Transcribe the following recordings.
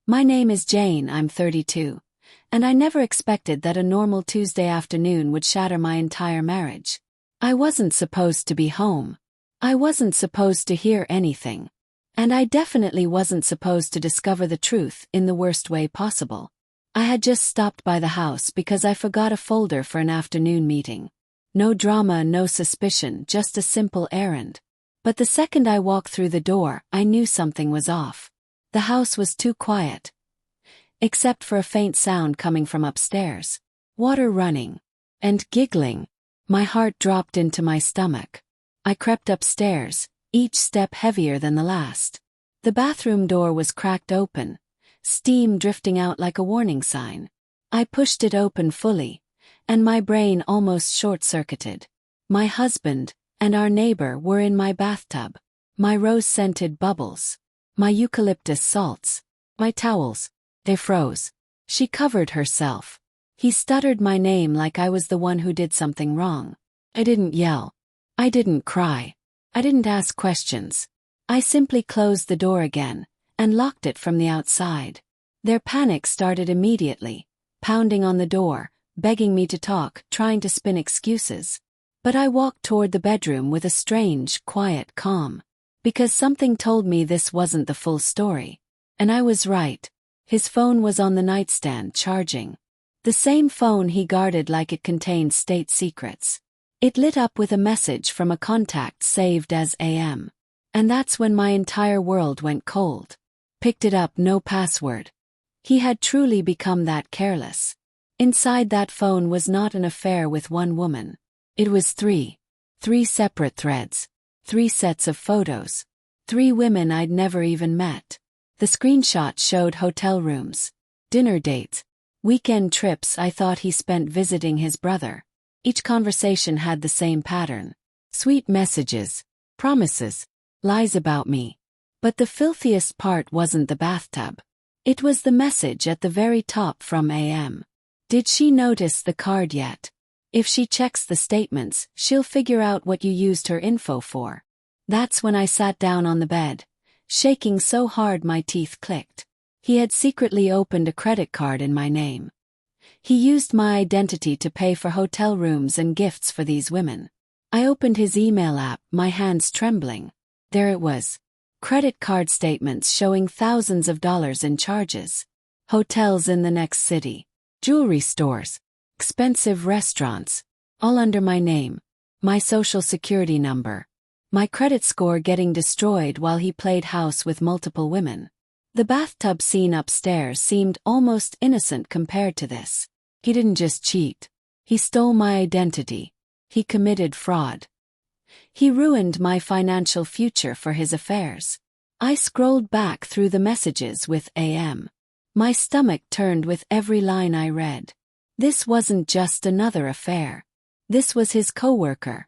My name is Jane, I'm 32. And I never expected that a normal Tuesday afternoon would shatter my entire marriage. I wasn't supposed to be home. I wasn't supposed to hear anything. And I definitely wasn't supposed to discover the truth in the worst way possible. I had just stopped by the house because I forgot a folder for an afternoon meeting. No drama, no suspicion, just a simple errand. But the second I walked through the door, I knew something was off. The house was too quiet. Except for a faint sound coming from upstairs. Water running. And giggling. My heart dropped into my stomach. I crept upstairs, each step heavier than the last. The bathroom door was cracked open, steam drifting out like a warning sign. I pushed it open fully, and my brain almost short-circuited. My husband and our neighbor were in my bathtub. My rose-scented bubbles. My eucalyptus salts. My towels. They froze. She covered herself. He stuttered my name like I was the one who did something wrong. I didn't yell. I didn't cry. I didn't ask questions. I simply closed the door again and locked it from the outside. Their panic started immediately, pounding on the door, begging me to talk, trying to spin excuses. But I walked toward the bedroom with a strange, quiet calm. Because something told me this wasn't the full story. And I was right. His phone was on the nightstand charging. The same phone he guarded like it contained state secrets. It lit up with a message from a contact saved as AM. And that's when my entire world went cold. Picked it up, no password. He had truly become that careless. Inside that phone was not an affair with one woman. It was three. 3 separate threads. 3 sets of photos. 3 women I'd never even met. The screenshot showed hotel rooms, dinner dates, weekend trips I thought he spent visiting his brother. Each conversation had the same pattern. Sweet messages, promises, lies about me. But the filthiest part wasn't the bathtub. It was the message at the very top from AM. Did she notice the card yet? If she checks the statements, she'll figure out what you used her info for. That's when I sat down on the bed, shaking so hard my teeth clicked. He had secretly opened a credit card in my name. He used my identity to pay for hotel rooms and gifts for these women. I opened his email app, my hands trembling. There it was. Credit card statements showing thousands of dollars in charges. Hotels in the next city. Jewelry stores. Expensive restaurants. All under my name. My social security number. My credit score getting destroyed while he played house with multiple women. The bathtub scene upstairs seemed almost innocent compared to this. He didn't just cheat. He stole my identity. He committed fraud. He ruined my financial future for his affairs. I scrolled back through the messages with AM. My stomach turned with every line I read. This wasn't just another affair. This was his coworker,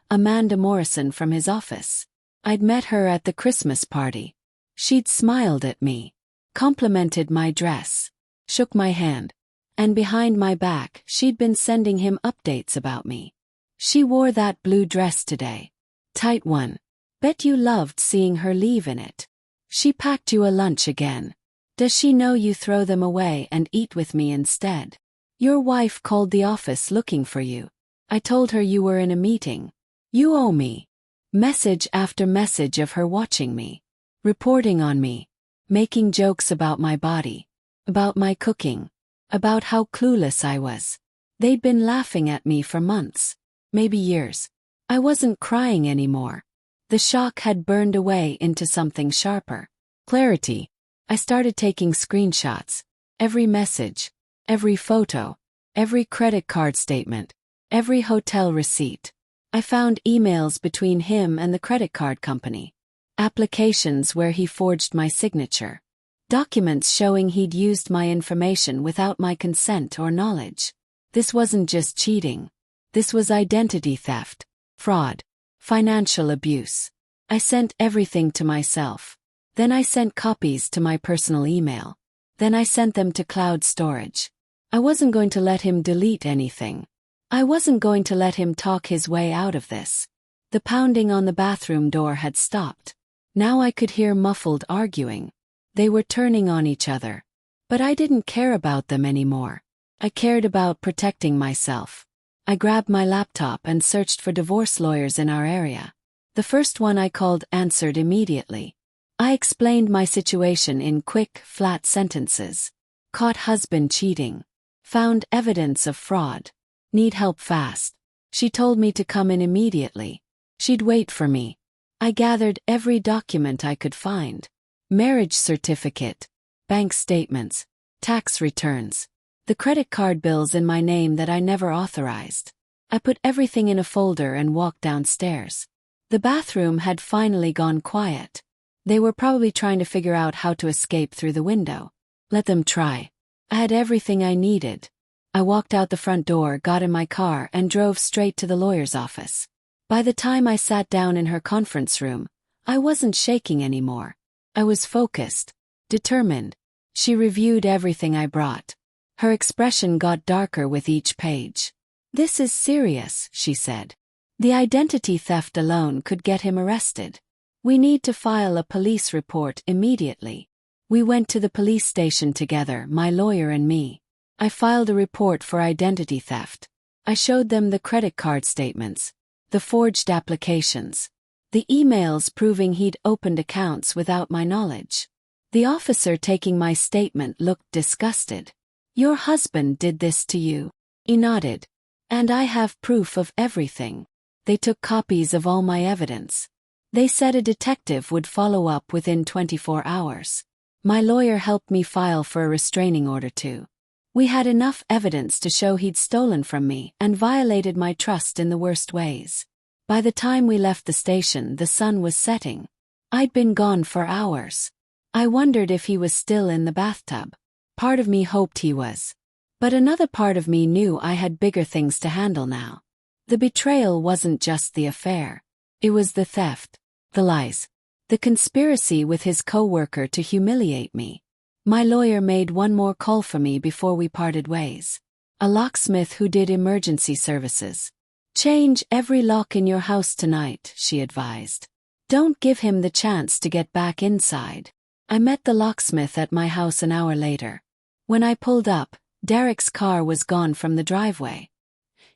Amanda Morrison from his office. I'd met her at the Christmas party. She'd smiled at me, complimented my dress, shook my hand, and behind my back she'd been sending him updates about me. She wore that blue dress today. Tight one. Bet you loved seeing her leave in it. She packed you a lunch again. Does she know you throw them away and eat with me instead? Your wife called the office looking for you. I told her you were in a meeting. You owe me. Message after message of her watching me, reporting on me, making jokes about my body, about my cooking, about how clueless I was. They'd been laughing at me for months, maybe years. I wasn't crying anymore. The shock had burned away into something sharper. Clarity. I started taking screenshots. Every message, every photo, every credit card statement, every hotel receipt. I found emails between him and the credit card company. Applications where he forged my signature. Documents showing he'd used my information without my consent or knowledge. This wasn't just cheating. This was identity theft, fraud, financial abuse. I sent everything to myself. Then I sent copies to my personal email. Then I sent them to cloud storage. I wasn't going to let him delete anything. I wasn't going to let him talk his way out of this. The pounding on the bathroom door had stopped. Now I could hear muffled arguing. They were turning on each other, But I didn't care about them anymore. I cared about protecting myself. I grabbed my laptop and searched for divorce lawyers in our area. The first one I called answered immediately. I explained my situation in quick, flat sentences. Caught husband cheating. Found evidence of fraud. Need help fast. She told me to come in immediately. She'd wait for me. I gathered every document I could find. Marriage certificate, bank statements, tax returns, the credit card bills in my name that I never authorized. I put everything in a folder and walked downstairs. The bathroom had finally gone quiet. They were probably trying to figure out how to escape through the window. Let them try. I had everything I needed. I walked out the front door, got in my car, and drove straight to the lawyer's office. By the time I sat down in her conference room, I wasn't shaking anymore. I was focused, determined. She reviewed everything I brought. Her expression got darker with each page. "This is serious," she said. "The identity theft alone could get him arrested. We need to file a police report immediately." We went to the police station together, my lawyer and me. I filed a report for identity theft. I showed them the credit card statements, the forged applications, the emails proving he'd opened accounts without my knowledge. The officer taking my statement looked disgusted. "Your husband did this to you?" He nodded. "And I have proof of everything." They took copies of all my evidence. They said a detective would follow up within 24 hours. My lawyer helped me file for a restraining order too. We had enough evidence to show he'd stolen from me and violated my trust in the worst ways. By the time we left the station, the sun was setting. I'd been gone for hours. I wondered if he was still in the bathtub. Part of me hoped he was. But another part of me knew I had bigger things to handle now. The betrayal wasn't just the affair. It was the theft, the lies, the conspiracy with his coworker to humiliate me. My lawyer made one more call for me before we parted ways. A locksmith who did emergency services. "Change every lock in your house tonight," she advised. "Don't give him the chance to get back inside." I met the locksmith at my house an hour later. When I pulled up, Derek's car was gone from the driveway.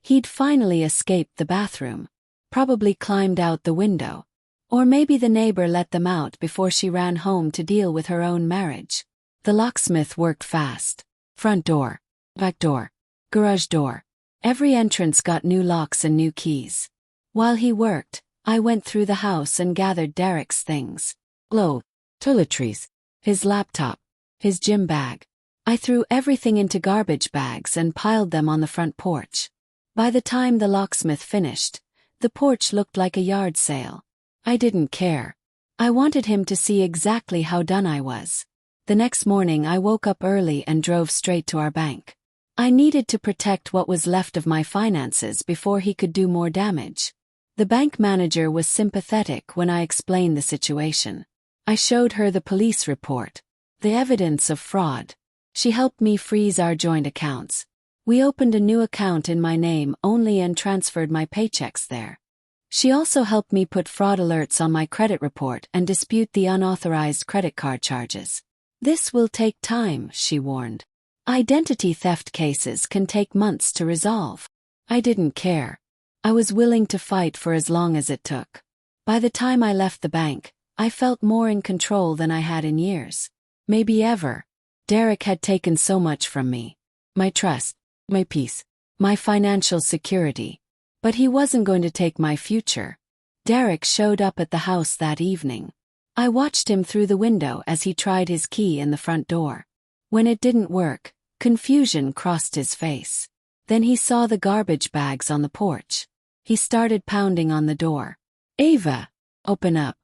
He'd finally escaped the bathroom. Probably climbed out the window. Or maybe the neighbor let them out before she ran home to deal with her own marriage. The locksmith worked fast. Front door, back door, garage door. Every entrance got new locks and new keys. While he worked, I went through the house and gathered Derek's things. Toiletries, his laptop, his gym bag. I threw everything into garbage bags and piled them on the front porch. By the time the locksmith finished, the porch looked like a yard sale. I didn't care. I wanted him to see exactly how done I was. The next morning I woke up early and drove straight to our bank. I needed to protect what was left of my finances before he could do more damage. The bank manager was sympathetic when I explained the situation. I showed her the police report, the evidence of fraud. She helped me freeze our joint accounts. We opened a new account in my name only and transferred my paychecks there. She also helped me put fraud alerts on my credit report and dispute the unauthorized credit card charges. "This will take time," she warned. "Identity theft cases can take months to resolve." I didn't care. I was willing to fight for as long as it took. By the time I left the bank, I felt more in control than I had in years. Maybe ever. Derek had taken so much from me. My trust, my peace, my financial security. But he wasn't going to take my future. Derek showed up at the house that evening. I watched him through the window as he tried his key in the front door. When it didn't work, confusion crossed his face. Then he saw the garbage bags on the porch. He started pounding on the door. "Ava, open up.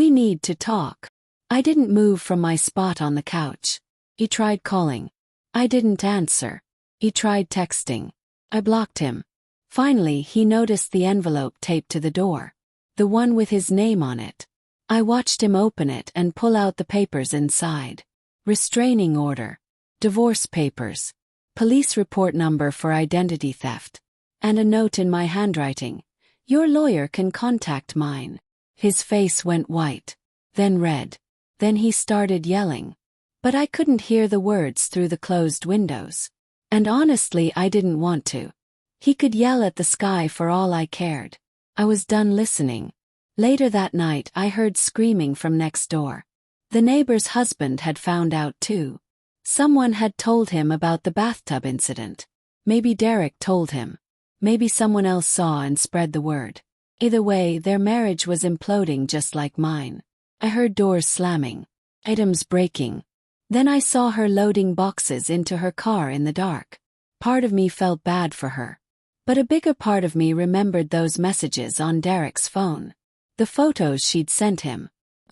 We need to talk." I didn't move from my spot on the couch. He tried calling. I didn't answer. He tried texting. I blocked him. Finally, he noticed the envelope taped to the door. The one with his name on it. I watched him open it and pull out the papers inside. Restraining order. Divorce papers. Police report number for identity theft. And a note in my handwriting. "Your lawyer can contact mine." His face went white. Then red. Then he started yelling. But I couldn't hear the words through the closed windows. And honestly, I didn't want to. He could yell at the sky for all I cared. I was done listening. Later that night, I heard screaming from next door. The neighbor's husband had found out too. Someone had told him about the bathtub incident. Maybe Derek told him. Maybe someone else saw and spread the word. Either way, their marriage was imploding just like mine. I heard doors slamming, items breaking. Then I saw her loading boxes into her car in the dark. Part of me felt bad for her. But a bigger part of me remembered those messages on Derek's phone. The photos she'd sent him.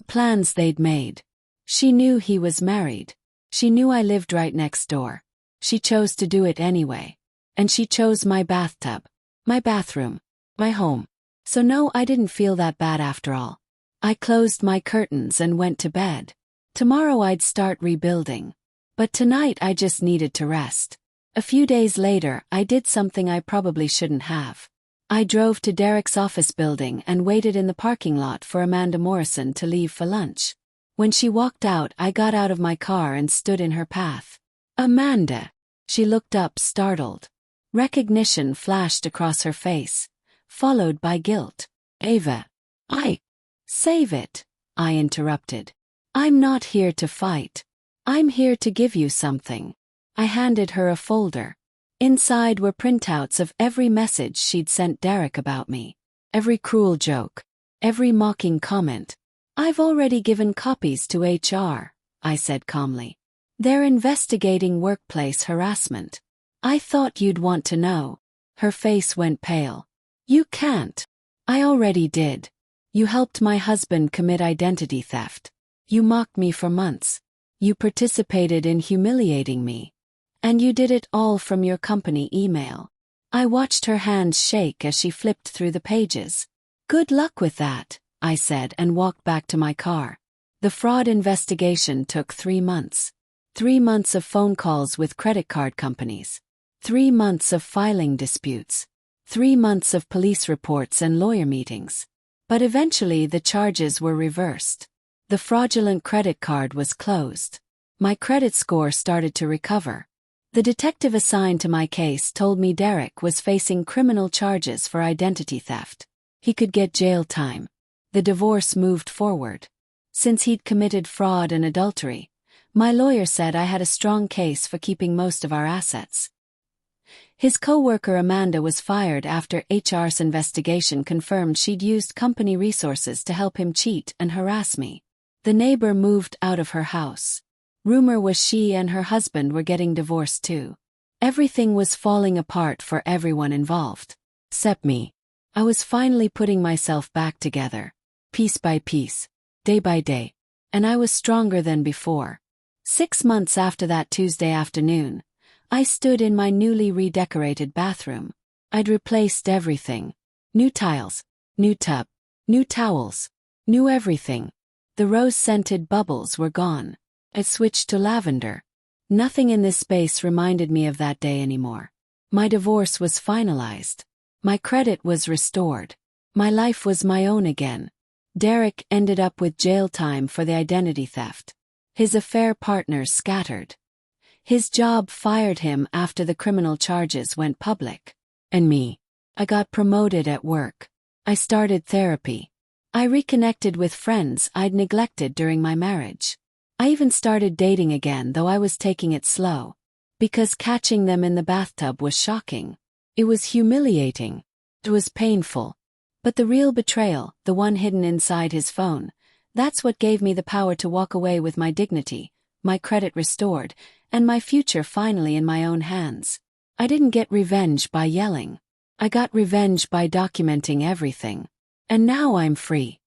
Plans they'd made. She knew he was married. She knew I lived right next door. She chose to do it anyway. And she chose my bathtub, my bathroom, my home. So no, I didn't feel that bad after all. I closed my curtains and went to bed. Tomorrow I'd start rebuilding. But tonight I just needed to rest. A few days later, I did something I probably shouldn't have. I drove to Derek's office building and waited in the parking lot for Amanda Morrison to leave for lunch. When she walked out, I got out of my car and stood in her path. Amanda! She looked up, startled. Recognition flashed across her face, followed by guilt. Ava. Save it, I interrupted. I'm not here to fight. I'm here to give you something. I handed her a folder. Inside were printouts of every message she'd sent Derek about me. Every cruel joke. Every mocking comment. I've already given copies to HR, I said calmly. They're investigating workplace harassment. I thought you'd want to know. Her face went pale. You can't. I already did. You helped my husband commit identity theft. You mocked me for months. You participated in humiliating me. And you did it all from your company email. I watched her hands shake as she flipped through the pages. Good luck with that, I said and walked back to my car. The fraud investigation took 3 months. 3 months of phone calls with credit card companies. 3 months of filing disputes. 3 months of police reports and lawyer meetings. But eventually the charges were reversed. The fraudulent credit card was closed. My credit score started to recover. The detective assigned to my case told me Derek was facing criminal charges for identity theft. He could get jail time. The divorce moved forward. Since he'd committed fraud and adultery, my lawyer said I had a strong case for keeping most of our assets. His coworker Amanda was fired after HR's investigation confirmed she'd used company resources to help him cheat and harass me. The neighbor moved out of her house. Rumor was she and her husband were getting divorced too. Everything was falling apart for everyone involved. Except me. I was finally putting myself back together. Piece by piece. Day by day. And I was stronger than before. 6 months after that Tuesday afternoon, I stood in my newly redecorated bathroom. I'd replaced everything. New tiles, new tub, new towels, new everything. The rose-scented bubbles were gone. I'd switched to lavender. Nothing in this space reminded me of that day anymore. My divorce was finalized. My credit was restored. My life was my own again. Derek ended up with jail time for the identity theft. His affair partners scattered. His job fired him after the criminal charges went public. And me. I got promoted at work. I started therapy. I reconnected with friends I'd neglected during my marriage. I even started dating again, though I was taking it slow. Because catching them in the bathtub was shocking. It was humiliating. It was painful. But the real betrayal, the one hidden inside his phone, that's what gave me the power to walk away with my dignity, my credit restored, and my future finally in my own hands. I didn't get revenge by yelling. I got revenge by documenting everything. And now I'm free.